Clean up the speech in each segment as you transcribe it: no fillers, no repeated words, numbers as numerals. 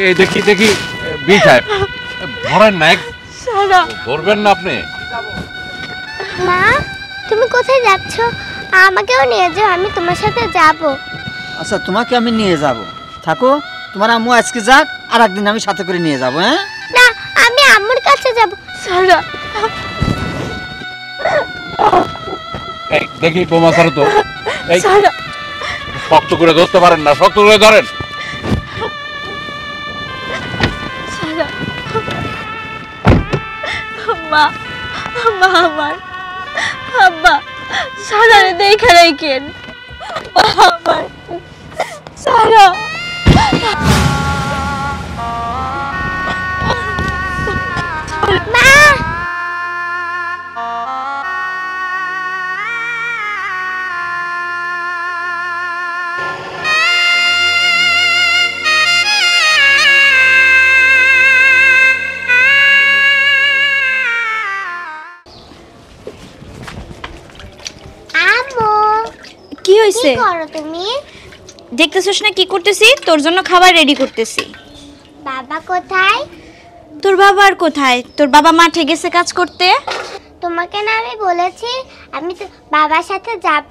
এই দেখি দেখি বি সাহেব ধরেন না, ধরবেন না আপনি। মা তুমি কোথায় যাচ্ছ? আমাকেও নিয়ে যাও, আমি তোমার সাথে যাব। আচ্ছা তোমাকে আমি নিয়ে যাব, থাকো। তোমার আম্মু আজকে যাক, আর একদিন আমি সাথে করে নিয়ে যাব। হ্যাঁ না, আমি আম্মুর কাছে যাব। সারা দেখি বোমা ছাড়ো তো। শক্ত করে ধরতে পারেন না, শক্ত করে ধরেন। মা মা আমার আব্বা সারারে দেখা রাখেন। আমার সারা মা কি হইছে? কি করো তুমি? দেখতেছস না কি করতেছি? তোর জন্য খাবার রেডি করতেছি। বাবা কোথায়? তোর বাবা আর কোথায়? তোর বাবা মাঠে গেছে কাজ করতে। তোমাকে না আমি বলেছি আমি তো বাবার সাথে যাব।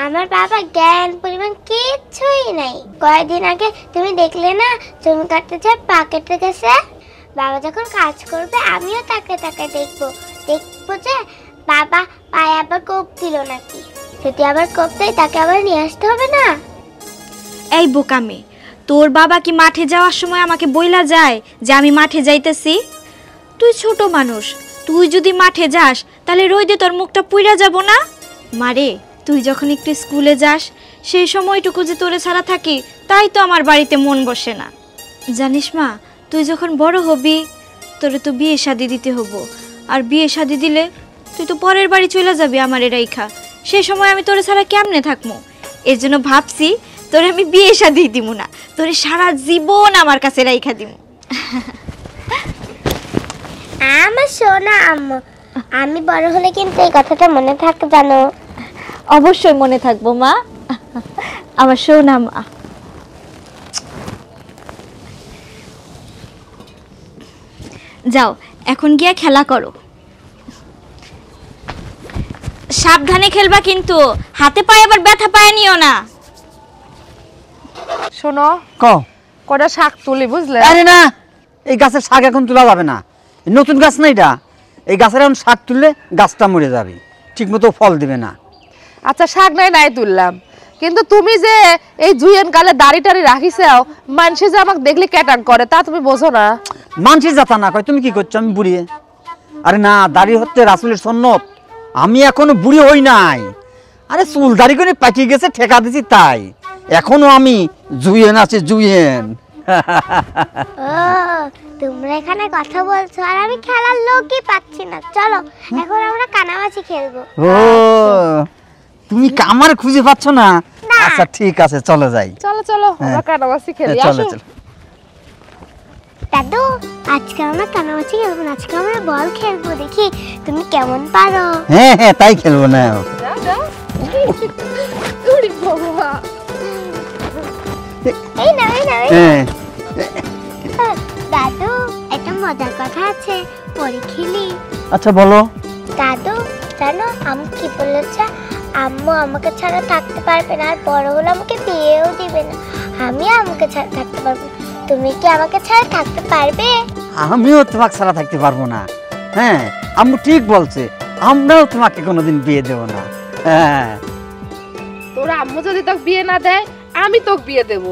আমার বাবা জ্ঞান পরিমাণ কিছুই নাই। কয়েকদিন আগে তুমি দেখলে না, জমি কাটতে যায় পা কেটে গেছে। বাবা যখন কাজ করবে আমিও তাকে তাকে দেখবো যে বাবা পায়ে আবার কোপ দিল নাকি। যদি আবার কোপ দেয় তাকে আবার নিয়ে আসতে হবে না? এই বোকামে, তোর বাবা কি মাঠে যাওয়ার সময় আমাকে বইলা যায় যে আমি মাঠে যাইতেছি? তুই ছোট মানুষ, তুই যদি মাঠে যাস তাহলে রোদে তোর মুখটা পুইরা যাব না? মারে, তুই যখন একটু স্কুলে যাস সেই সময়টুকু যে তোরে ছাড়া থাকি, তাই তো আমার বাড়িতে মন বসে না। জানিস মা, তুই যখন বড় হবি তোরে তো বিয়ে শাদি দিতে হবো, আর বিয়ে শাদি দিলে তুই তো পরের বাড়ি চলে যাবি আমার রাইখা। সেই সময় আমি তোরে ছাড়া কেমনে থাকবো? এর জন্য ভাবছি তোরে আমি বিয়ে শাদি দিব না, তোরে সারা জীবন আমার কাছে রাইখা দিব। আমার সোনা আম্মু, আমি বড় হলে কিন্তু এই কথাটা মনে থাকবে জানো? অবশ্যই মনে থাকবো মা, আমার সোনা মা। যাও এখন গিয়া খেলা করো। সাবধানে খেলবা কিন্তু, হাতে পায়ে আবার ব্যথা পায় নিও না। শোনো, কটা শাক তুলি বুঝলে? আরে না, এই গাছের শাক এখন তোলা যাবে না, নতুন গাছ না এটা। এই গাছের এখন শাক তুললে গাছটা মরে যাবে, ঠিক মতো ফল দিবে না। আচ্ছা শাক নাই তুললাম, কিন্তু তুমি যে এই জুয়েন কালে দাড়ি টাড়ি রাখিছাও, মানুষে যে আমাকে দেখলে ক্যাটান করে তা তুমি বোঝো না? মানুষের যাতা না কয়, তুমি কি করছো? আমি বুড়িয়ে? আরে না, দাড়ি হচ্ছে রাসূলের সুন্নত। আমি এখনো বুড়ি হই নাই। আরে চুল দাড়ি করে পাকিয়ে গেছে, ঠেকা দিছি তাই। এখনো আমি জুয়েন আছি, জুয়েন। ও তোমরা এখানে কথা বলছো আর আমি খেলার লোকই পাচ্ছি না। চলো এখন আমরা কানামাছি খেলবো। ও তুমি আমার খুঁজে পাচ্ছ না? আচ্ছা ঠিক আছে, চলো যাই। চলো চলো আমরা কানামাছি খেলি। চলো চলো। দাদু আজকে আমরা কানামাছি খেলবো না, আজকে আমরা বল খেলবো, দেখি তুমি কেমন পারো। হ্যাঁ হ্যাঁ তাই খেলবো না। এই না দাদু একটা মজার কথা আছে, পরে খেলি। আচ্ছা বলো। দাদু জানো আম্মু কি বলেছে? আম্মু আমাকে ছাড়া থাকতে পারবে না, আর বড় হলে আমাকে বিয়েও দিবে না। আমি আমাকে ছাড়া থাকতে পারবো, তুমি কি আমাকে ছাড়া থাকতে পারবে? আমিও তোমাকে ছাড়া থাকতে পারবো না। হ্যাঁ আম্মু ঠিক বলছে, আমরাও তোমাকে কোনোদিন বিয়ে দেব না। হ্যাঁ তোর আম্মু যদি তোকে বিয়ে না দেয় আমি তোকে বিয়ে দেব।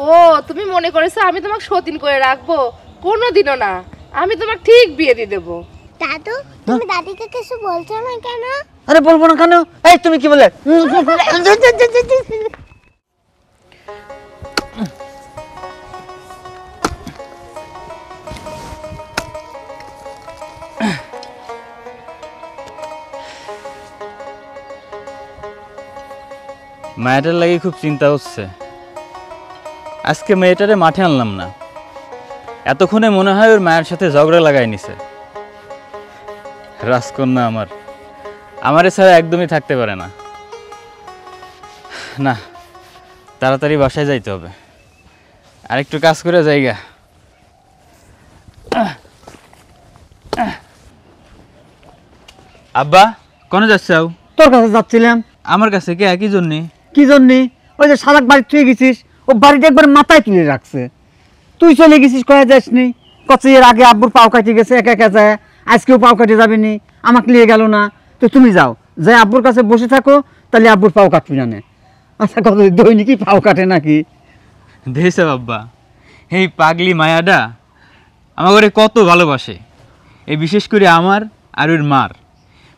ও তুমি মনে করেছো আমি তোমাকে সতীন করে রাখবো? কোনোদিনও না, আমি তোমাকে ঠিক বিয়ে দিয়ে দেবো। দাদু তুমি দাদিকে কিছু বলছো না কেন? আরে বলবো না কেন? এই তুমি কি বলে? মেয়েটার লাগে খুব চিন্তা হচ্ছে। আজকে মেয়েটারে মাঠে আনলাম না, এতক্ষণে মনে হয় ওর মায়ের সাথে ঝগড়া লাগাই নিছে। রাজকন্যা আমারে ছাড়া একদমই থাকতে পারে না। না, তাড়াতাড়ি বাসায় যাইতে হবে। আর একটু কাজ করে যাইগা। আব্বা কোনে যাচ্ছাও? তোর কাছে যাচ্ছিলাম। আমার কাছে কে একই জন্যে? কি জন্যে? ওই যে সারাক বাড়ি তুই গেছিস, ও বাড়িটা একবার মাথায় তুলে রাখছে। তুই চলে গেছিস কয়ে যাসনি, কত এর আগে আব্বুর পাও কাটে গেছে একা একা যায়, আজকেও পাও কাটে যাবে নি, আমাকে নিয়ে গেল না। তো তুমি যাও, যাই আব্বুর কাছে বসে থাকো, তাহলে আব্বুর পাও কাটবি না। আচ্ছা কত দৈনিকই পাও কাটে নাকি? দেখছো আব্বা, এই পাগলি মায়াটা আমার ঘরে কত ভালোবাসে। এই বিশেষ করে আমার আর ওর মার,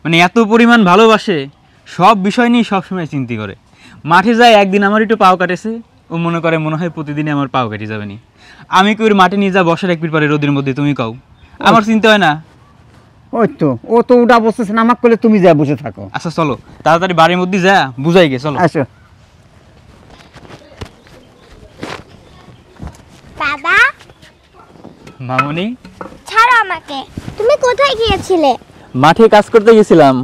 মানে এত পরিমাণ ভালোবাসে, সব বিষয় নিয়ে সবসময় চিন্তা করে। মাঠে যায় একদিন আমার একটু পাও কাটেছে, ও মনে করে মনে হয় প্রতিদিনই আমার পাও কেটে যাবে নি। আমি কি ওর মাঠে নিয়ে যা বসার একবির পরে রোদের মধ্যে, তুমি কাও আমার চিন্তা হয় না? ওই তো ও তো ওটা বসতেছে না, আমাকে করলে তুমি যা বসে থাকো। আচ্ছা চলো তাড়াতাড়ি বাড়ির মধ্যে যা বুঝাই গে, চলো। আসো। বাবা মামনি, ছাড়ো আমাকে, তুমি কোথায় গিয়েছিলে? মাঠে কাজ করতে গেছিলাম।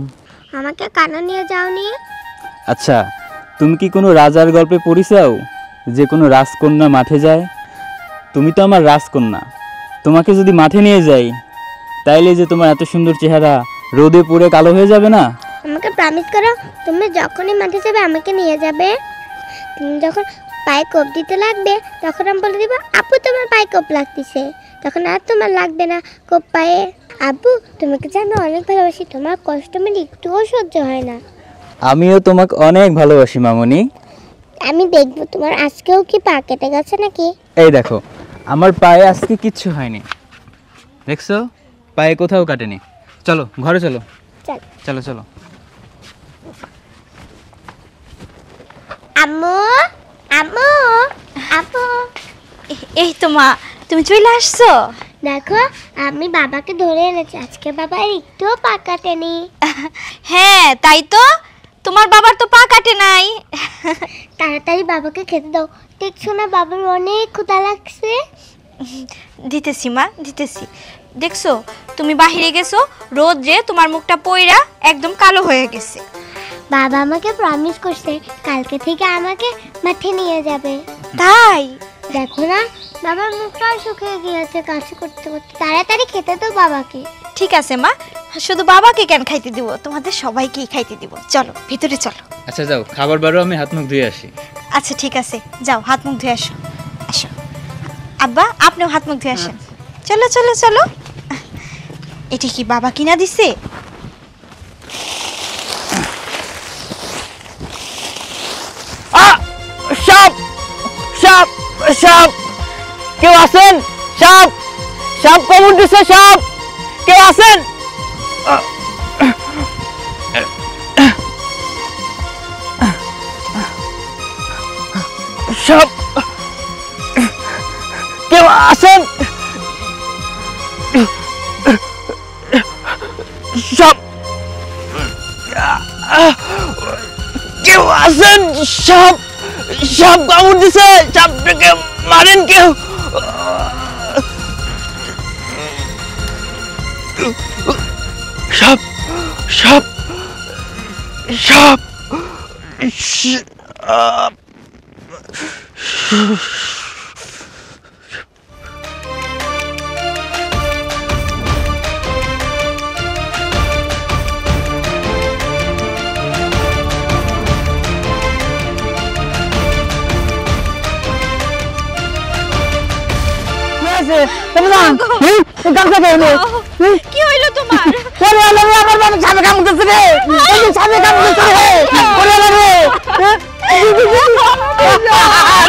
আমাকে কানা নিয়ে যাওনি? আচ্ছা, তুমি কি কোনো রাজার গল্পে পড়িছাও যে কোনো রাজকন্যা মাঠে যায়? তুমি তো আমার রাজকন্যা, তোমাকে যদি মাঠে নিয়ে যাই তাইলে যে তোমার এত সুন্দর চেহারা রোদে পুড়ে কালো হয়ে যাবে না? আমাকে প্রমিস করো, তুমি যখনই মাঠে যাবে আমাকে নিয়ে যাবে। তুমি যখন পায়ে কোপ দিতে লাগবে তখন আমি বলে দিব, আপু তোমার পায়ে কোপ লাগতেছে, তখন আর তোমার লাগবে না কোপ পায়ে। আব্বু তোমাকে যে আমি অনেক ভালোবাসি, তোমার কষ্ট আমার একটুও সহ্য হয় না। আমিও তোমাকে অনেক ভালোবাসি মামনি। আমি দেখবো তোমার আজকেও কি পা কেটে গেছে নাকি। এই দেখো, আমার পায়ে আজকে কিচ্ছু হয়নি, দেখছো পায়ে কোথাও কাটেনি। চলো ঘরে চলো, চল। চলো চলো। আম্মু আম্মু আপু, এই তো মা, তুমি চলে আসছো? দেখো আমি বাবাকে ধরে এনেছি, আজকে বাবা একটুও পা কাটেনি। হ্যাঁ তাই তো, তোমার বাবার তো পা কাটে নাই। তাড়াতাড়ি বাবাকে খেতে দাও, দেখছো না বাবার অনেক ক্ষুধা লাগছে। দিতেছি মা, দিতেছি। দেখছো তুমি বাহিরে গেছো, রোদ যে তোমার মুখটা পইরা একদম কালো হয়ে গেছে। বাবা আমাকে প্রমিস করছে কালকে থেকে আমাকে মাঠে নিয়ে যাবে। তাই? দেখো না বাবার মুখটাও শুকিয়ে গিয়েছে কাজ করতে করতে, তাড়াতাড়ি খেতে দাও বাবাকে। ঠিক আছে মা, শুধু বাবাকে কেন খাইতে দিব, তোমাদের সবাইকেই খাইতে দিব। চলো ভিতরে চলো। আচ্ছা যাও, খাবার বারো আমি হাত মুখ ধুয়ে আসি। আচ্ছা ঠিক আছে, যাও হাত মুখ ধুয়ে আসো। আসো আব্বা, আপনিও হাত মুখ ধুয়ে আসেন। চলো চলো চলো। এটা কি বাবা কিনা দিছে? সাপ সাপ সাপ, কেউ আছেন? সাপ সাপ কবর দিছে, সাপ কেউ আছেন? সাপ কেউ আছেন? সাপ কেউ আছেন? সাপ সাপ কামড় দিছে, সাপটাকে মারেন কেউ। সাপ সাপ সাপ সাপ। কি হইলো তোমার? আমার বাবা সাপে কামড়তেছে রে, সাপে কামড়তেছে রে,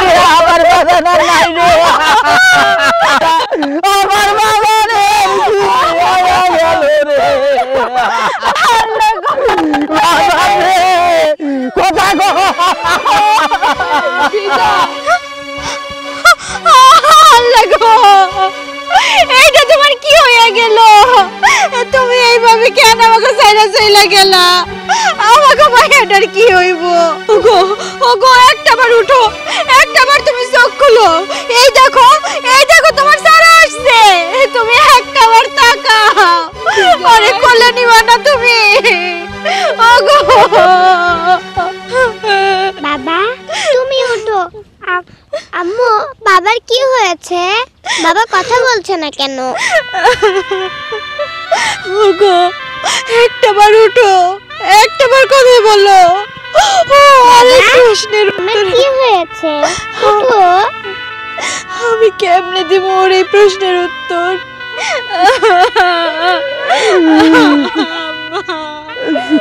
আমার বাবা নাই রে, আমার বাবা রে, কোথায় গো? এইটা তোমার কি হয়ে গেল? তুমি এইভাবে কেন আমাকে সাইরা চইলা গেলা? আমাকে মায়াটার কি হইব? ওগো ওগো, একটাবার উঠো, একটাবার তুমি চোখ খুলো। এই দেখো তোমার সারা আসছে, তুমি একটাবার তাকাও। আরে কোলে নিবা না তুমি? ওগো বাবা তুমি উঠো। আম্মু বাবার কি হয়েছে? হয়েছে? বাবা কথা বলছে না কেন? ওগো একটাবার উঠো, একটাবার কথা বলো। অনেক প্রশ্নের আমার উত্তর কি হয়েছে? উঠো। আমি কেমনে দিব ওর এই প্রশ্নের উত্তর?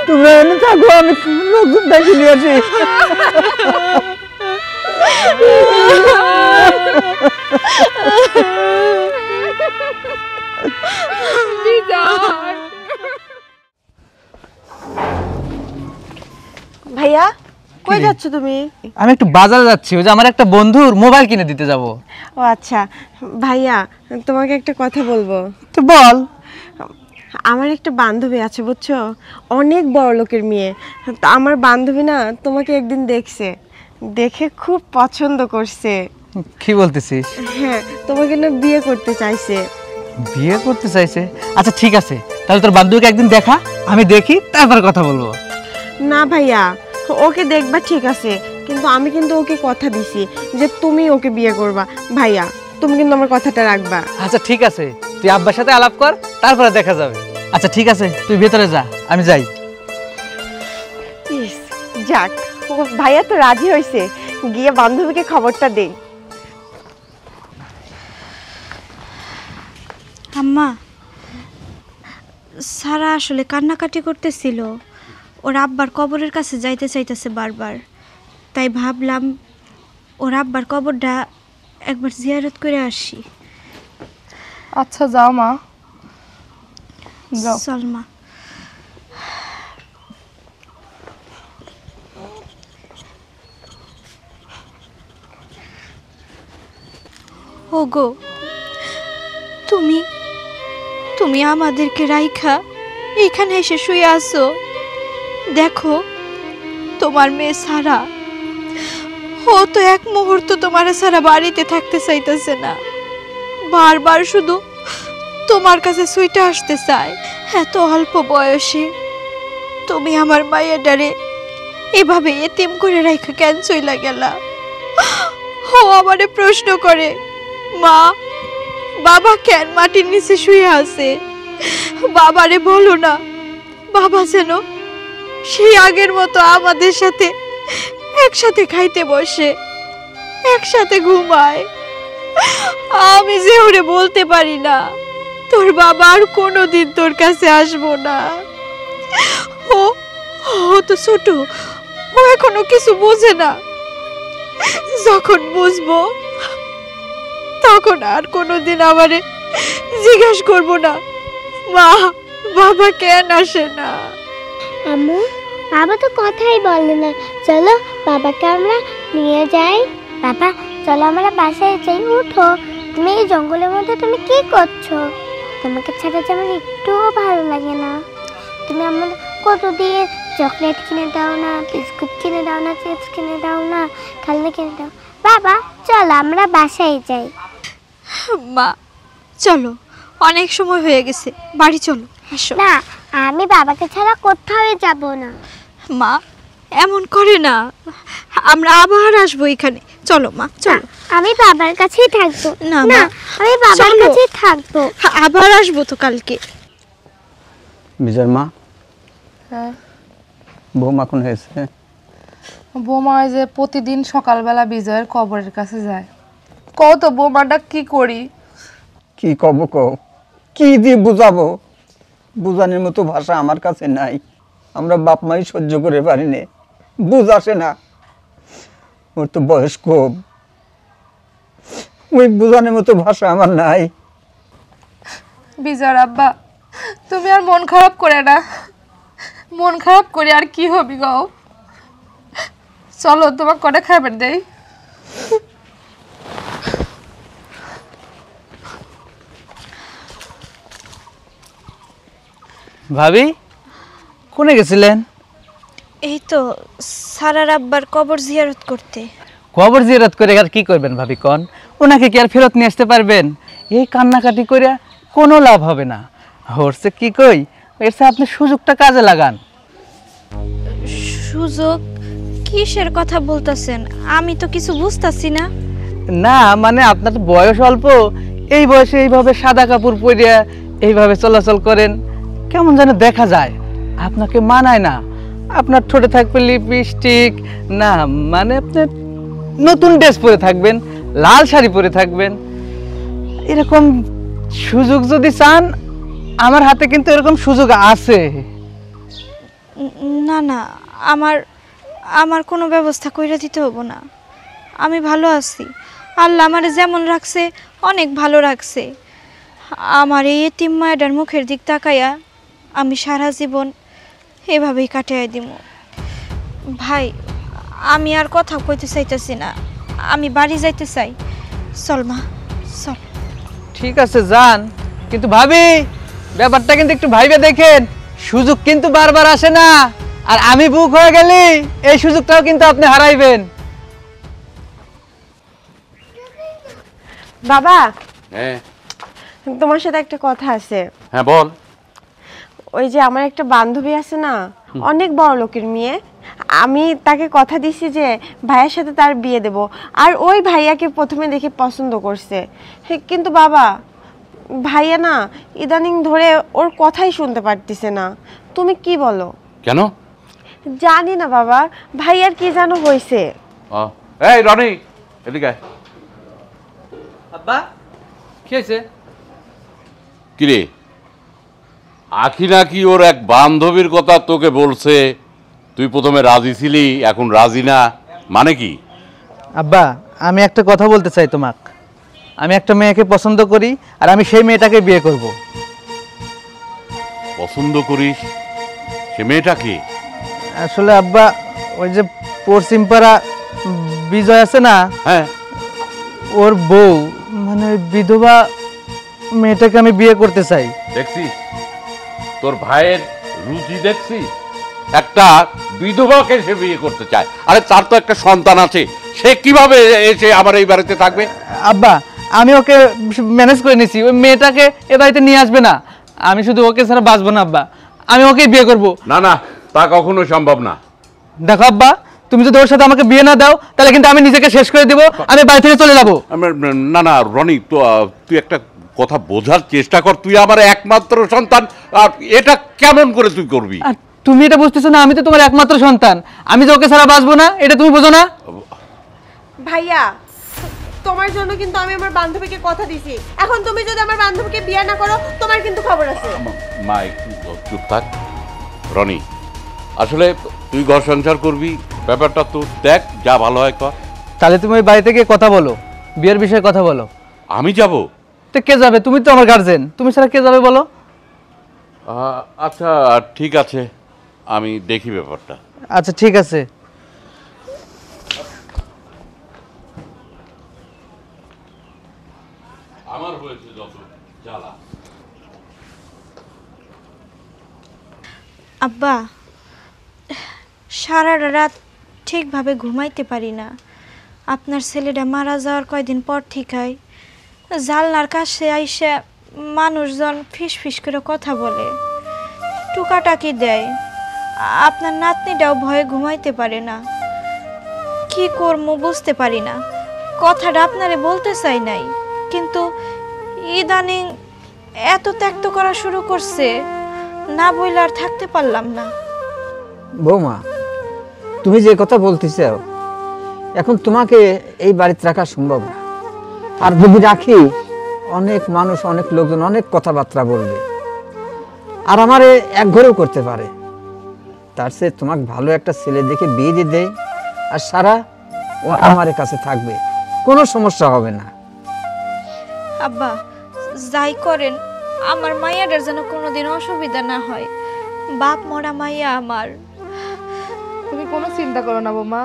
তোমরা এনে থাকো, আমি লোকজন দেখে নিয়ে আসি। ভাইয়া কই যাচ্ছ তুমি? আমি একটু বাজারে যাচ্ছি, ওই যে আমার একটা বন্ধুর মোবাইল কিনে দিতে যাব। ও আচ্ছা ভাইয়া, তোমাকে একটা কথা বলবো। তো বল। আমার একটা বান্ধবী আছে বুঝছো, অনেক বড় লোকের মেয়ে। তা আমার বান্ধবী না তোমাকে একদিন দেখছে, দেখে খুব পছন্দ করছে। কি বলতেছিস? হ্যাঁ, তোমাকে না বিয়ে করতে চাইছে। বিয়ে করতে চাইছে? আচ্ছা ঠিক আছে, তাহলে তোর বান্ধবীকে একদিন দেখা, আমি দেখি তারপর কথা বলবো। না ভাইয়া, ওকে দেখবা ঠিক আছে, কিন্তু আমি কিন্তু ওকে কথা দিছি যে তুমি ওকে বিয়ে করবা। ভাইয়া তুমি কিন্তু আমার কথাটা রাখবা। আচ্ছা ঠিক আছে, তুই আব্বার সাথে আলাপ কর, তারপরে দেখা যাবে। আচ্ছা ঠিক আছে, তুই ভেতরে যা, আমি যাই। ইস, যাক, ও ভাইয়া তো রাজি হয়েছে, গিয়ে বান্ধবীকে খবরটা দেই। আম্মা, সারা আসলে কান্নাকাটি করতেছিল, ওর আব্বার কবরের কাছে যাইতে চাইতেছে বারবার, তাই ভাবলাম ওর আব্বার কবরটা একবার জিয়ারত করে আসি। আচ্ছা যাও মা, যাও। চল মা। ওগো, তুমি তুমি আমাদেরকে রাইখা এখানে এসে শুয়ে আছো। দেখো তোমার মেয়ে সারা, ও তো এক মুহূর্ত তোমার সারা বাড়িতে থাকতে চাইতেছে না, বারবার শুধু তোমার কাছে সুইটা আসতে চায়। এত অল্প বয়সে তুমি আমার মায়ের ডারে এভাবে এতিম করে রাইখা কেন চইলা গেলা? ও আমারে প্রশ্ন করে, মা বাবা কেন মাটির নিচে শুয়ে আছে? বাবারে বলো না, বাবা যেন সেই আগের মতো আমাদের সাথে একসাথে খাইতে বসে, একসাথে ঘুমায়। আমি যে ওরে বলতে পারি না তোর বাবা আর কোনোদিন তোর কাছে আসবো না। ও ও তো ছোট, ও এখনো কিছু বোঝে না। যখন বুঝবো তখন আর কোনোদিন আমারে জিজ্ঞেস করবো না, মা বাবা কেন আসে না। আম্মু, বাবা তো কথাই বলে না। চলো বাবাকে আমরা নিয়ে যাই। বাবা চলো আমরা বাসায় যাই। উঠো, তুমি এই জঙ্গলের মধ্যে তুমি কি করছো? তোমাকে ছাড়া যে আমার একটুও ভালো লাগে না। তুমি আমার কতদিন চকলেট কিনে দাও না, বিস্কুট কিনে দাও না, চিপস কিনে দাও না, খেলনা কিনে দাও। বাবা চলো আমরা বাসায় যাই। মা চলো, অনেক সময় হয়ে গেছে, বাড়ি চলো, আসো। না, আমি বাবাকে ছাড়া কোথাও যাব না। মা এমন করে না, আমরা আবার আসবো এখানে। চলো মা চলো। আমি বাবার কাছেই থাকবো। না, না, মা, আমি বাবার চলো। কাছেই থাকবো। আবার আসবো তো কালকে। বিজয়ের মা, হ্যাঁ বৌমা কোন হয়েছে? বৌমা ওই যে প্রতিদিন সকালবেলা বিজয়ের কবরের কাছে যায়। কও তো বৌমাটা কি করি? কি কব কও, কি দিয়ে বুঝাবো? বুঝানোর মতো ভাষা আমার কাছে নাই। আমরা বাপ মাই সহ্য করে পারি না, বুঝ আসে না। ওর তো বয়স কম, ওই বুঝানোর মতো ভাষা আমার নাই। বিজয়ের আব্বা, তুমি আর মন খারাপ করে না। মন খারাপ করে আর কি হবি গো? চলো তোমাকে কটা খাবার দেই। ভাবি কোনে গেছিলেন? এই তো সারার আব্বার কবর জিয়ারত করতে। কবর জিয়ারত করে আর কি করবেন ভাবি কন? ওনাকে কি আর ফেরত নিয়ে আসতে পারবেন? এই কান্নাকাটি করে কোনো লাভ হবে না। হচ্ছে কি কই, এর চেয়ে আপনি সুযোগটা কাজে লাগান। সুযোগ? কিসের কথা বলতেছেন? আমি তো কিছু বুঝতাছি না। না মানে আপনার তো বয়স অল্প, এই বয়সে এইভাবে সাদা কাপড় পরিয়া এইভাবে চলাচল করেন, কেমন যেন দেখা যায়, আপনাকে মানায় না। আপনার ঠোঁটে থাকবে লিপস্টিক, না মানে আপনি নতুন ড্রেস পরে থাকবেন, লাল শাড়ি পরে থাকবেন। এরকম সুযোগ যদি চান, আমার হাতে কিন্তু এরকম সুযোগ আছে। না না, আমার আমার কোনো ব্যবস্থা কইরা দিতে হবো না। আমি ভালো আছি, আল্লাহ আমারে যেমন রাখছে অনেক ভালো রাখছে। আমার এই এতিম মায়ের মুখের দিক তাকাইয়া আমি সারা জীবন এভাবেই কাটিয়ে দিব। ভাই, আমি আর কথা কইতে চাইতেছি না, আমি বাড়ি যাইতে চাই। চল মা, চল। ঠিক আছে যান, কিন্তু ভাবি ব্যাপারটা কিন্তু একটু ভাইবে দেখেন, সুযোগ কিন্তু বারবার আসে না, আর আমি বুক হয়ে গেলি এই সুযোগটাও কিন্তু আপনি হারাইবেন। বাবা, হ্যাঁ তোমার সাথে একটা কথা আছে। হ্যাঁ বল। ওই যে আমার একটা বান্ধবী আছে না, অনেক বড় লোকের মেয়ে, আমি তাকে কথা দিছি যে ভাইয়ের সাথে তার বিয়ে দেব, আর ওই ভাইয়াকে প্রথমে দেখে পছন্দ করছে। কিন্তু বাবা, ভাইয়া না ইদানিং ধরে ওর কথাই শুনতে পারতেছে না। তুমি কি বলো? কেন? জানি না বাবা, ভাইয়ার কি যেন হয়েছে। এই রনি, এদিকে আয়। আব্বা কি হয়েছে? কিরে, আখি নাকি ওর এক বান্ধবীর কথা তোকে বলছে, তুই প্রথমে রাজি ছিলি, এখন রাজি না, মানে কি? আব্বা, আমি একটা কথা বলতে চাই তোমাকে। আমি একটা মেয়েকে পছন্দ করি, আর আমি সেই মেয়েটাকে বিয়ে করব। পছন্দ করিস? সে মেয়েটা কি? আসলে আব্বা, ওই যে পশ্চিমপাড়া বিজয় আছে না, হ্যাঁ, ওর বউ, মানে বিধবা মেয়েটাকে আমি বিয়ে করতে চাই। দেখছিস তোর ভাইয়ের রুচি, দেখছিস একটা বিধবাকে সে বিয়ে করতে চায়। আরে তার তো একটা সন্তান আছে, সে কিভাবে এসে আমার এই বাড়িতে থাকবে? আব্বা, আমি ওকে ম্যানেজ করে নিছি, ওই মেয়েটাকে এ বাড়িতে নিয়ে আসবে না। আমি শুধু ওকে ছাড়া বাঁচবো না আব্বা, আমি ওকেই বিয়ে করব। না না, তা কখনো সম্ভব না। দেখো আব্বা, তুমি যদি ওর সাথে আমাকে বিয়ে না দাও, তাহলে কিন্তু আমি নিজেকে শেষ করে দেবো, আমি বাড়ি থেকে চলে যাবো। না না রনি, তো তুই একটা কথা বোঝার চেষ্টা কর, তুই আমার একমাত্র সন্তান, আর এটা কেমন করে তুই করবি? আর তুমি এটা বুঝতেছো না, আমি তো তোমার একমাত্র সন্তান, আমি যে ওকে ছাড়া বাঁচবো না, এটা তুমি বোঝো না? ভাইয়া, তোমার জন্য কিন্তু আমি আমার বান্ধবীকে কথা দিছি, এখন তুমি যদি আমার বান্ধবীকে বিয়ে না করো, তোমার কিন্তু খবর আছে। মা একটু চুপ থাক। রনি, আসলে তুই ঘর সংসার করবি, ব্যাপারটা তো দেখ, যা ভালো হয় কর। তাহলে তুমি ওই বাড়ি থেকে কথা বলো, বিয়ের বিষয়ে কথা বলো। আমি যাব? তো কে যাবে? তুমি তো আমার গার্জেন, তুমি ছাড়া কে যাবে বলো? আচ্ছা ঠিক আছে, আমি দেখি ব্যাপারটা। আচ্ছা ঠিক আছে। আমার হয়েছে যত জ্বালা। আব্বা, সারা রাত ঠিকভাবে ঘুমাইতে পারি না। আপনার ছেলেটা মারা যাওয়ার কয়দিন পর ঠিকাই জানলার কাছে আইসা মানুষজন ফিস ফিস করে কথা বলে, টুকাটাকি দেয়। আপনার নাতনিটাও ভয়ে ঘুমাইতে পারে না। কি করবো বুঝতে পারি না। কথাটা আপনারে বলতে চাই নাই, কিন্তু ইদানিং এত ত্যাক্ত করা শুরু করছে, না বইলে আর থাকতে পারলাম না। বৌমা, তুমি যে কথা বলতেছো, এখন তোমাকে এই বাড়িতে রাখা সম্ভব না। আর যদি রাখি, অনেক মানুষ, অনেক লোকজন অনেক কথাবার্তা বলবে, আর আমারে এক ঘরেও করতে পারে। তার চেয়ে তোমাকে ভালো একটা ছেলে দেখে বিয়ে দিয়ে দেয়, আর সারা ও আমার কাছে থাকবে, কোনো সমস্যা হবে না। আব্বা, যাই করেন আমার মাইয়াটার যেন কোনোদিন অসুবিধা না হয়। বাপ মরা মাইয়া আমার। তুমি কোনো চিন্তা করো না বৌমা,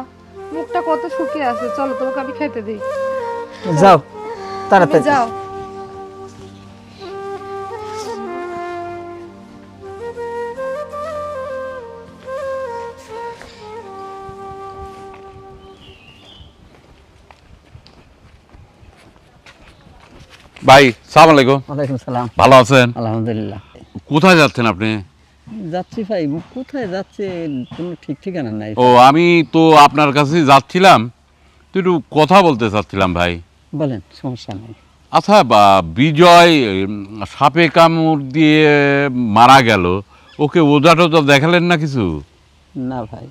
মুখটা কত শুকিয়ে আছে, চলো তোমাকে আমি খেতে দিই। যাও তাড়াতাড়ি যাও। ভাই সালাম আলাইকুম। ওয়ালাইকুম সালাম। ভালো আছেন? আলহামদুলিল্লাহ। কোথায় যাচ্ছেন আপনি? যাচ্ছি ভাই, কোথায় যাচ্ছে কোনো ঠিক ঠিকানা নাই। ও, আমি তো আপনার কাছে যাচ্ছিলাম, তো তুই একটু কথা বলতে চাচ্ছিলাম ভাই। বলেন, সমস্যা নেই। আচ্ছা, বিজয় সাপে কামড় দিয়ে মারা গেল, ওকে ওজা টোজা দেখালেন না কিছু? না ভাই,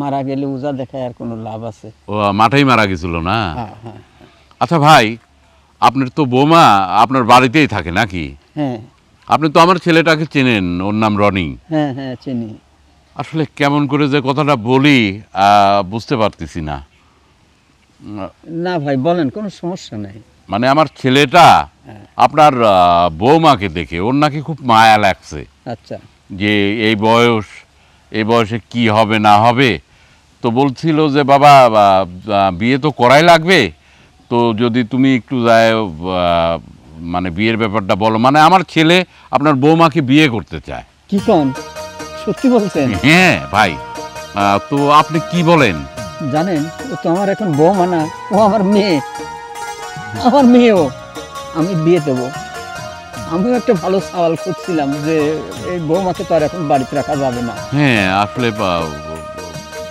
মারা গেলে উজা দেখায় আর কোনো লাভ আছে? ও মাঠেই মারা গেছিল না? হ্যাঁ হ্যাঁ আচ্ছা ভাই, আপনার তো বৌমা আপনার বাড়িতেই থাকে নাকি? হ্যাঁ আপনি তো আমার ছেলেটাকে চেনেন, ওর নাম রনি। হ্যাঁ হ্যাঁ চিনি। আসলে কেমন করে যে কথাটা বলি বুঝতে পারতেছি না। না ভাই বলেন, কোনো সমস্যা নেই। মানে আমার ছেলেটা আপনার বৌমাকে দেখে ওর নাকি খুব মায়া লাগছে, আচ্ছা। যে এই বয়সে কি হবে না হবে। তো বলছিল যে বাবা বিয়ে তো করাই লাগবে, তো যদি তুমি একটু যায় মানে বিয়ের ব্যাপারটা বলো। মানে আমার ছেলে আপনার বৌমাকে বিয়ে করতে চায়। কি কোন, সত্যি বলছেন? হ্যাঁ ভাই, তো আপনি কি বলেন? জানেন, ও তো আমার এখন বৌমা না, ও আমার মেয়ে, আমার মেয়েও। আমি বিয়ে দেবো। আমিও একটা ভালো সওয়াল করছিলাম যে এই বৌমাকে তো আর এখন বাড়িতে রাখা যাবে না। হ্যাঁ, আসলে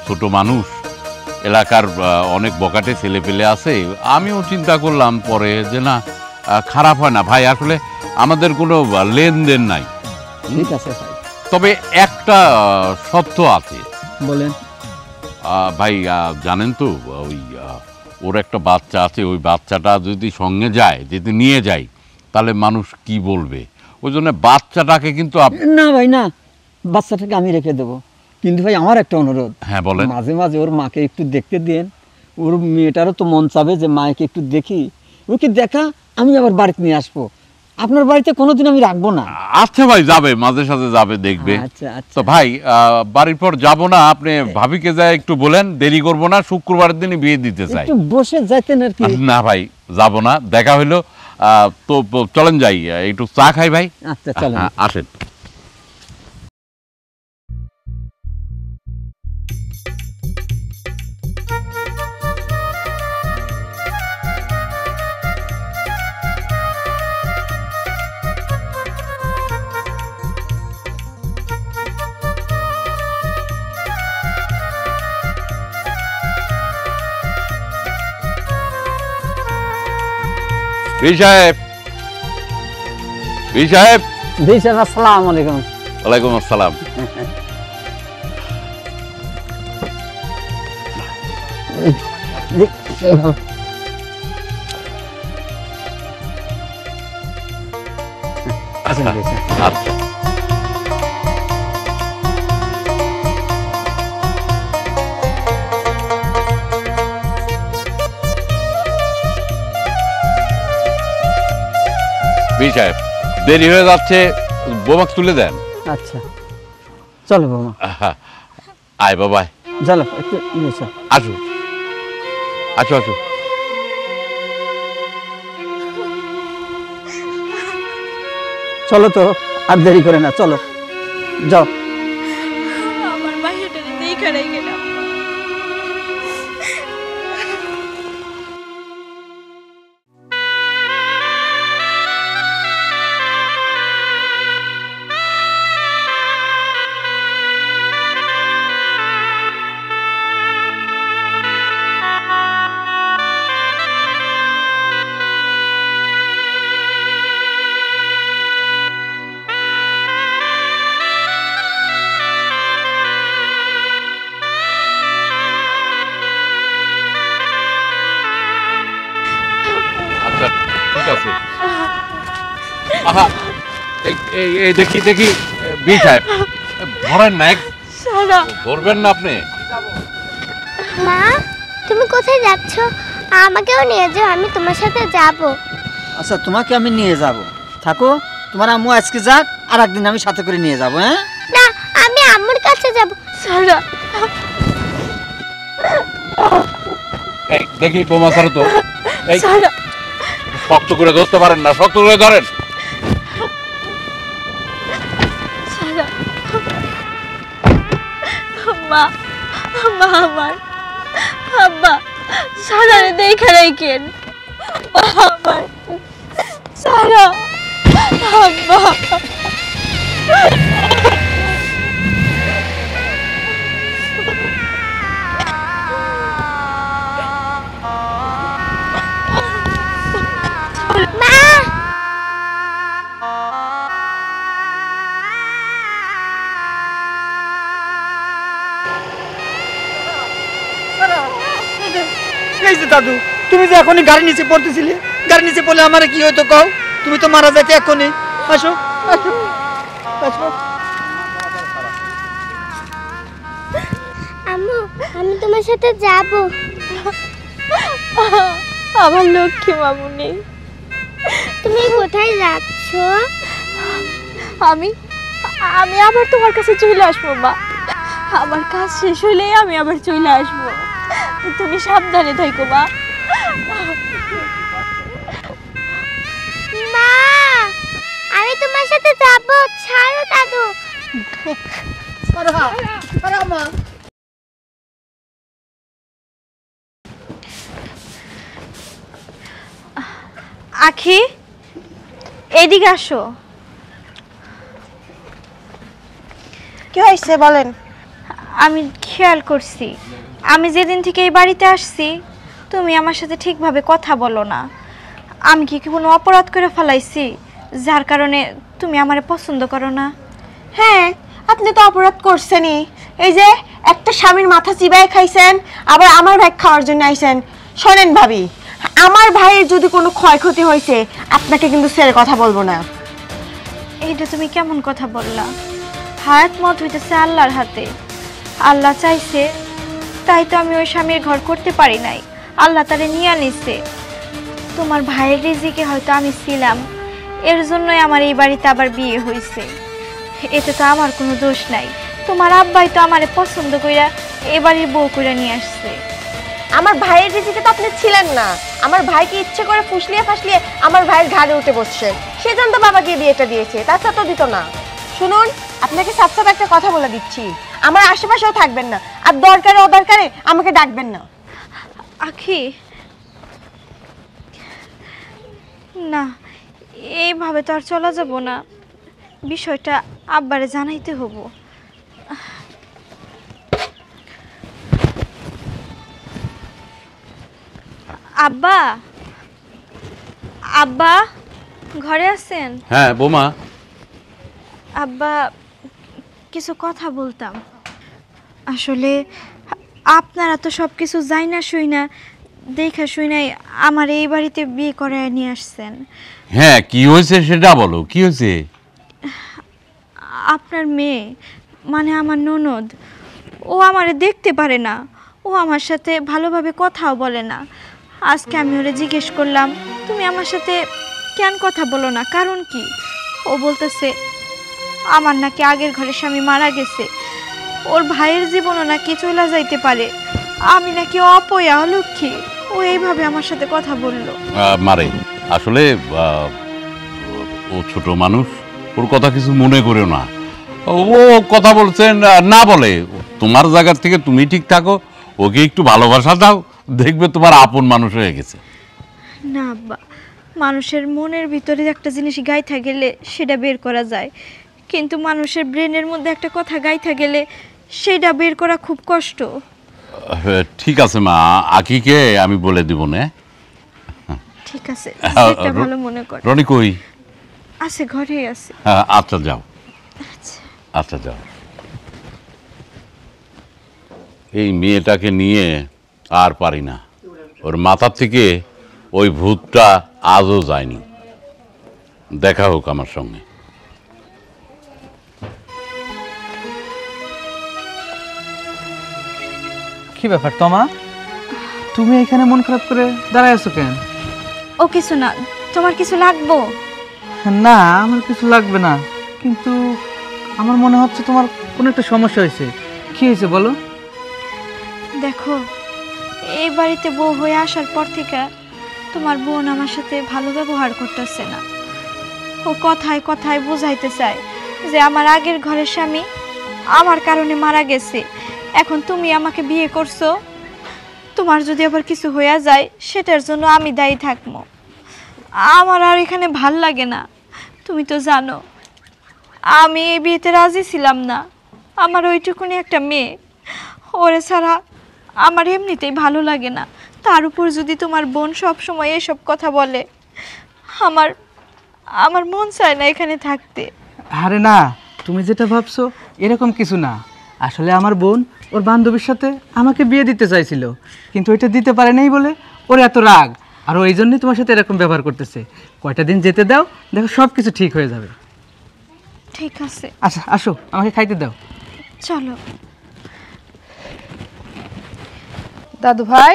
ছোট মানুষ, এলাকার অনেক বকাটে ছেলে পেলে আছে। আমিও চিন্তা করলাম পরে যে না, খারাপ হয় না ভাই। আসলে আমাদের কোনো লেনদেন নাই। ঠিক আছে ভাই। তবে একটা সত্য আছে। বলেন ভাই, জানেন তো ওই ওর একটা বাচ্চা আছে, ওই বাচ্চাটা যদি সঙ্গে যায়, যদি নিয়ে যায়, তাহলে মানুষ কি বলবে। ওই জন্য বাচ্চাটাকে কিন্তু না ভাই না, বাচ্চাটাকে আমি রেখে দেবো। কিন্তু ভাই আমার একটা অনুরোধ। হ্যাঁ বলেন। মাঝে মাঝে ওর মাকে একটু দেখতে দেন। ওর মেয়েটারও তো মন চাবে যে মাকে একটু দেখি। ওকে দেখা আমি আবার বাড়িতে নিয়ে আসবো। আপনার বাড়িতে কোনোদিন আমি রাখবো না। আচ্ছা ভাই, যাবে, মাঝে সাথে যাবে, দেখবে। আচ্ছা আচ্ছা। তো ভাই, বাড়ির পর যাব না, আপনি ভাবিকে যায় একটু বলেন, দেরি করবো না, শুক্রবারের দিনই বিয়ে দিতে চাই। একটু বসে যাইতেন আর কি। না ভাই, যাব না, দেখা হইলো। তো চলেন যাই, একটু চা খাই ভাই। আচ্ছা চলেন। আসেন। বি সাহেব, বি সাহেব। জি স্যার, আসসালামু আলাইকুম। ওয়ালাইকুম আসসালাম। আচ্ছা, বি সাহেব, দেরি হয়ে যাচ্ছে, বোমাকে তুলে দেন। আচ্ছা চলো বাবা। আয় বাবা, চলো একটু স্যার। আসো আসো আসো। চলো তো, আর দেরি করে না, চলো যাও। আমার বাহিরটা দেখা রেখে দাও। দেখি দেখি, বি সাহেব ধরেন না, ধরবেন না আপনি। মা, তুমি কোথায় যাচ্ছ? আমাকেও নিয়ে যাও, আমি তোমার সাথে যাব। আচ্ছা তোমাকে আমি নিয়ে যাব, থাকো। তোমার আম্মু আজকে যাক, আর একদিন আমি সাথে করে নিয়ে যাব। হ্যাঁ না, আমি আম্মুর কাছে যাব। সারা দেখি বোমা ছাড়ো তো। শক্ত করে ধরতে পারেন না, শক্ত করে ধরেন। মা, মা আমার আব্বা সারারে দেখা রাখেন। আমার সারা আব্বা। হয়েছে দাদু? তুমি যে এখনই গাড়ি নিচে পড়তেছিলে, গাড়ি নিচে পড়লে আমার কি হতো কও? তুমি তো মারা যেতে এখনই। আসো আসো আসো। আম্মু, আমি তোমার সাথে যাব। আমার লক্ষ্মী মামুনি, তুমি কোথায় যাচ্ছ? আমি আমি আবার তোমার কাছে চলে আসবো মা। আমার কাজ শেষ হলে আমি আবার চলে আসবো। তুমি সাবধানে থাকো মা। মা, আমি তোমার সাথে যাব। ছাড়ো দাদু। আখি, এদিকে আসো। কি হয়েছে বলেন? আমি খেয়াল করছি, আমি যেদিন থেকে এই বাড়িতে আসছি তুমি আমার সাথে ঠিকভাবে কথা বলো না। আমি কি কোনো অপরাধ করে ফেলাইছি যার কারণে তুমি আমারে পছন্দ করো না? হ্যাঁ, আপনি তো অপরাধ করছেনই। এই যে একটা স্বামীর মাথা চিবায় খাইছেন, আবার আমার ভাই খাওয়ার জন্য আইছেন। শোনেন ভাবি, আমার ভাইয়ের যদি কোনো ক্ষয়ক্ষতি হয়েছে আপনাকে কিন্তু ছেড়ে কথা বলবো না। এইটা তুমি কেমন কথা বললা? হায়াত মত হইতেছে আল্লাহর হাতে। আল্লাহ চাইছে তাই তো আমি ওই স্বামীর ঘর করতে পারি নাই, আল্লাহ তারে নিয়ে নিছে। তোমার ভাইয়ের রিজিকে হয়তো আমি ছিলাম, এর জন্যই আমার এই বাড়িতে আবার বিয়ে হয়েছে। এতে তো আমার কোনো দোষ নাই। তোমার আব্বাই তো আমারে পছন্দ কইরা এ বাড়ির বউ কইরা নিয়ে আসছে। আমার ভাইয়ের রিজিকে তো আপনি ছিলেন না। আমার ভাইকে ইচ্ছে করে ফুসলিয়ে ফাসলিয়ে আমার ভাইয়ের ঘাড়ে উঠে বসছেন, সেজন্য তো বাবাকে বিয়েটা দিয়েছে, তাছাড়া তো দিত না। শুনুন, আপনাকে সাফ সাফ একটা কথা বলে দিচ্ছি, আমার আশেপাশেও থাকবেন না, আর দরকারে অদরকারে আমাকে ডাকবেন না। আখি, না, এইভাবে তো আর চলা যাব না। বিষয়টা আব্বারে জানাইতে হবো। আব্বা, আব্বা ঘরে আছেন? হ্যাঁ বোমা। আব্বা, কিছু কথা বলতাম। আসলে আপনারা তো সব কিছু যাই না শুই না দেখা শুই নাই আমার এই বাড়িতে বিয়ে করে নিয়ে আসছেন। হ্যাঁ, কি হয়েছে সেটা বলো, কি হয়েছে? আপনার মেয়ে, মানে আমার ননদ, ও আমারে দেখতে পারে না, ও আমার সাথে ভালোভাবে কথাও বলে না। আজকে আমি ওরে জিজ্ঞেস করলাম তুমি আমার সাথে কেন কথা বলো না, কারণ কি? ও বলতেছে আমার নাকি আগের ঘরের স্বামী মারা গেছে, ওর ভাইয়ের জীবনও নাকি চলে যাইতে পারে, আমি নাকি অপয়া অলক্ষী। ও এইভাবে আমার সাথে কথা বললো। মারে আসলে ও ছোট মানুষ, ওর কথা কিছু মনে করো না। ও কথা বলছেন না বলে, তোমার জায়গা থেকে তুমি ঠিক থাকো, ওকে একটু ভালোবাসা দাও, দেখবে তোমার আপন মানুষ হয়ে গেছে। না আব্বা, মানুষের মনের ভিতরে একটা জিনিস গাইথা গেলে সেটা বের করা যায়, কিন্তু মানুষের ব্রেনের মধ্যে একটা কথা গাইথা গেলে সেটা বের করা খুব কষ্ট। ঠিক আছে মা, আকিকে আমি বলে দিব না। ঠিক আছে, যেটা ভালো মনে কর। রনি কই? আছে, ঘরেই আছে। আচ্ছা যাও, আচ্ছা যাও। এই মেয়েটাকে নিয়ে আর পারি না, ওর মাথার থেকে ওই ভূতটা আজও যায়নি। দেখা হোক আমার সঙ্গে। কি ব্যাপার তোমা, তুমি এখানে মন খারাপ করে দাঁড়ায় আছো কেন? ও কিছু না, তোমার কিছু লাগবো? না, আমার কিছু লাগবে না, কিন্তু আমার মনে হচ্ছে তোমার কোনো একটা সমস্যা হয়েছে। কি হয়েছে বলো? দেখো, এই বাড়িতে বউ হয়ে আসার পর থেকে তোমার বোন আমার সাথে ভালো ব্যবহার করতেছে না। ও কথায় কথায় বোঝাইতে চায় যে আমার আগের ঘরের স্বামী আমার কারণে মারা গেছে, এখন তুমি আমাকে বিয়ে করছো, তোমার যদি আবার কিছু হয়ে যায় সেটার জন্য আমি দায়ী থাকবো। আমার আর এখানে ভাল লাগে না। তুমি তো জানো আমি এই বিয়েতে রাজি ছিলাম না। আমার ওইটুকুনি একটা মেয়ে, ওরে ছাড়া আমার এমনিতেই ভালো লাগে না। তার উপর যদি তোমার বোন সব সময় এসব কথা বলে, আমার আমার মন চায় না এখানে থাকতে। আরে না, তুমি যেটা ভাবছো এরকম কিছু না। আসলে আমার বোন ওর বান্ধবীর সাথে আমাকে বিয়ে দিতে চাইছিল, কিন্তু ওইটা দিতে পারে নাই বলে ওর এত রাগ, আর ওই জন্যই তোমার সাথে এরকম ব্যবহার করতেছে। কয়টা দিন যেতে দাও, দেখো সব কিছু ঠিক হয়ে যাবে। ঠিক আছে, আচ্ছা আসো, আমাকে খাইতে দাও। চলো। দাদু ভাই,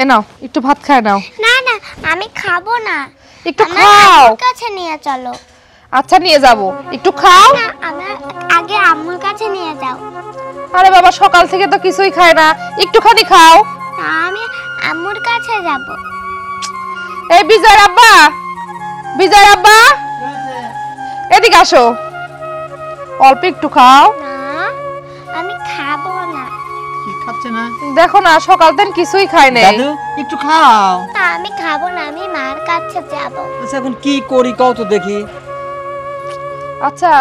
এ নাও একটু ভাত খায় নাও। না না, আমি খাবো না। একটু আমার খাও। আম্মুর কাছে নিয়ে চলো। আচ্ছা নিয়ে যাব, একটু খাও। না, আমার আগে আম্মুর কাছে নিয়ে যাও। আরে বাবা, সকাল থেকে তো কিছুই খায় না, একটুখানি খাও। তা আমি আম্মুর কাছে যাব। এই বিজয় আব্বা, বিজয় আব্বা, এদিকে আসো, অল্প একটু খাও। না, আমি খাবো না। কি খাচ্ছে না? দেখো না, সকাল থেকে কিছুই খায় নাই। দাদু একটু খাও। না, আমি খাবো না, আমি মার কাছে যাব। আচ্ছা এখন কি করি কও তো দেখি। আচ্ছা,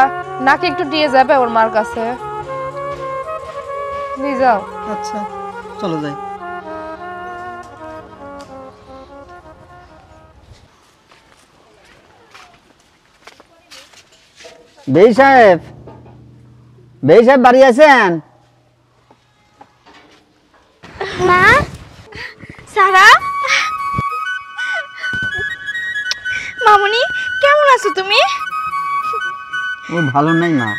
নাকি একটু নিয়ে যাবে ওর মার কাছে? নিয়ে যাও। আচ্ছা চলো যাই। বেই সাহেব, বেই সাহেব বাড়ি আছেন? মা, সারা, মামুনি কেমন আছো তুমি? ও ভালো নাই মা,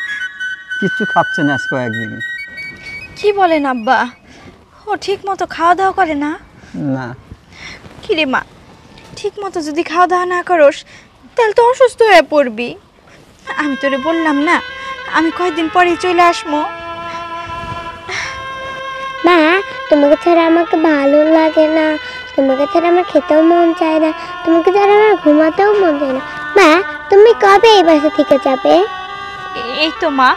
কিচ্ছু খাচ্ছে না আজ কয়েকদিন। কি বলেন আব্বা, ও ঠিক মতো খাওয়া দাওয়া করে না? না। কিরে মা, ঠিক মতো যদি খাওয়া দাওয়া না করস তাহলে তো অসুস্থ হয়ে পড়বি। আমি তোরে বললাম না আমি কয়েকদিন পরেই চলে আসবো। মা, তোমাকে ছাড়া আমাকে ভালো লাগে না, তোমাকে ছাড়া আমার খেতেও মন চায় না, তোমাকে ছাড়া আমার ঘুমাতেও মন চায় না। মা, তুমি কবে এই বাসা থেকে যাবে? এই তো মা,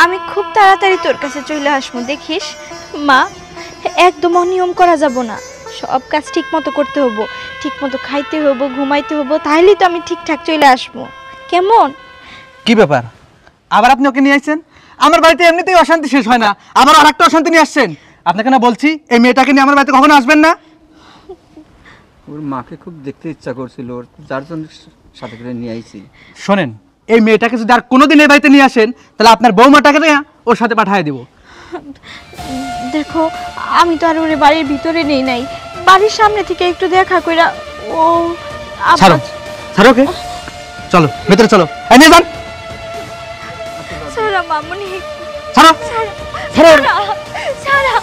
আমি খুব তাড়াতাড়ি তোর কাছে চলে আসবো, দেখিস। মা, একদম অনিয়ম করা যাব না, সব কাজ ঠিক মতো করতে হবো, ঠিক মতো খাইতে হবো, ঘুমাইতে হবো, তাহলেই তো আমি ঠিকঠাক চলে আসবো। কেমন? কি ব্যাপার, আবার আপনি ওকে নিয়ে আসছেন? আমার বাড়িতে এমনিতেই অশান্তি শেষ হয় না, আবার আরেকটা অশান্তি নিয়ে আসছেন। আপনাকে না বলছি এই মেয়েটাকে নিয়ে আমার বাড়িতে কখনো আসবেন না। ওর মাকে খুব দেখতে ইচ্ছা করছিল, ওর যার জন্য সাথে করে নিয়ে আইছি। শোনেন, এই মেয়েটাকে যদি আর কোনোদিন এই বাড়িতে নিয়ে আসেন তাহলে আপনার বৌমাটাকে নিয়ে ওর সাথে পাঠিয়ে দিব। দেখো, আমি তো আর ওর বাড়ির ভিতরে নেই নাই, বাড়ির সামনে থেকে একটু দেখা কইরা ও ছাড়ো, ছাড়ো ওকে, চলো ভেতরে চলো। এই নিয়ে যান, সারা মামুনি, ছাড়ো, ছাড়ো। সারা